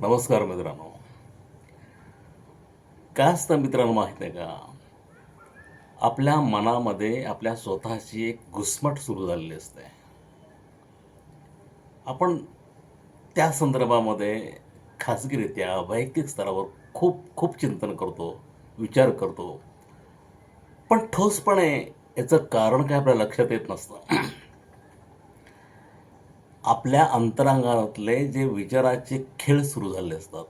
नमस्कार मित्रांनो. काय असतं मित्रांनो माहीत आहे का? आपल्या मनामध्ये आपल्या स्वतःची एक घुसमट सुरू झालेली असते. आपण त्या संदर्भामध्ये खाजगीरित्या वैयक्तिक स्तरावर खूप खूप चिंतन करतो, विचार करतो. पण ठोसपणे याचं कारण काय आपल्या लक्षात येत नसतं. आपल्या अंतरंगातले जे विचाराचे खेळ सुरू झाले असतात,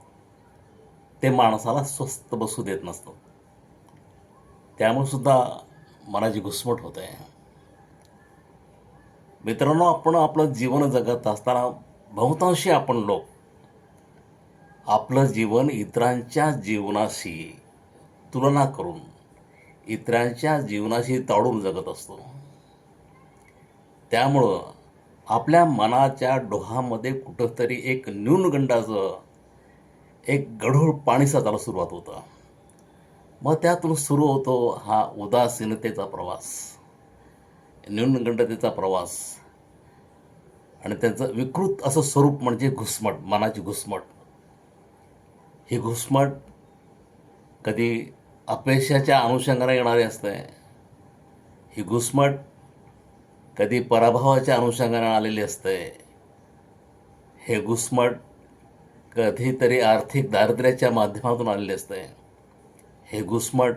ते माणसाला स्वस्थ बसू देत नसतात. त्यामुळे सुद्धा मनाची घुसमट होते. मित्रांनो, आपण आपलं जीवन जगत असताना बहुतांशी आपण लोक आपलं जीवन इतरांच्या जीवनाशी तुलना करून इतरांच्या जीवनाशी ताडून जगत असतो. त्यामुळं आपल्या मनाच्या डोहामध्ये कुठंतरी एक न्यूनगंडाचं एक गढूळ पाणी साचायला सुरुवात होतं. मग त्यातून सुरू होतो हा उदासीनतेचा प्रवास, न्यूनगंडतेचा प्रवास. आणि त्याचं विकृत असं स्वरूप म्हणजे घुसमट, मनाची घुसमट. ही घुसमट कधी अपयशाच्या अनुषंगाने येणारी असते. ही घुसमट कधी पराभवाच्या अनुषंगाने आलेली असते. हे घुसमट कधीतरी आर्थिक दारिद्र्याच्या माध्यमातून आलेली असते. हे घुसमट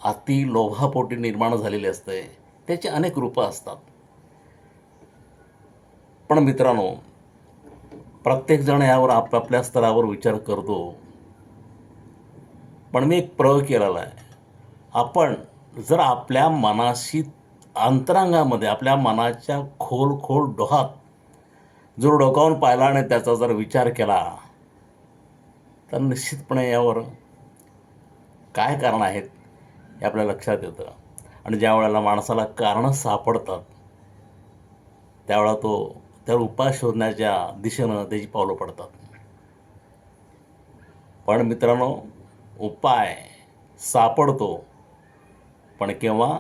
अति लोभापोटी निर्माण झालेली असते. त्याची अनेक रूपं असतात. पण मित्रांनो, प्रत्येकजण यावर आपापल्या स्तरावर विचार करतो. पण मी एक प्रयोग केलेला आहे. आपण जर आपल्या मनाशी अंतरंगामध्ये आपल्या मनाच्या खोल खोल डोहात जर डोकावून पाहिला आणि त्याचा जर विचार केला तर निश्चितपणे यावर काय कारण आहेत हे आपल्या लक्षात येतं. आणि ज्या वेळेला माणसाला कारणं सापडतात त्यावेळेला तो त्यावर उपाय शोधण्याच्या दिशेनं त्याची पावलं पडतात. पण मित्रांनो, उपाय सापडतो पण केव्हा?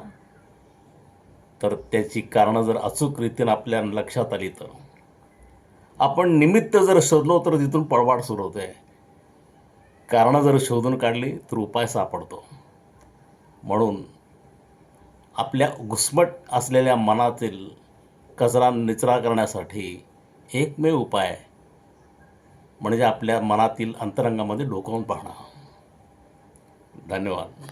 तर त्याची कारणं जर अचूक रीतीनं आपल्या लक्षात आली तर. आपण निमित्त जर शोधलो तर तिथून पळवाट सुरू होते. कारणं जर शोधून काढली तर उपाय सापडतो. म्हणून आपल्या घुसमट असलेल्या मनातील कचरा निचरा करण्यासाठी एकमेव उपाय म्हणजे आपल्या मनातील अंतरंगामध्ये डोकावून पाहणं. धन्यवाद.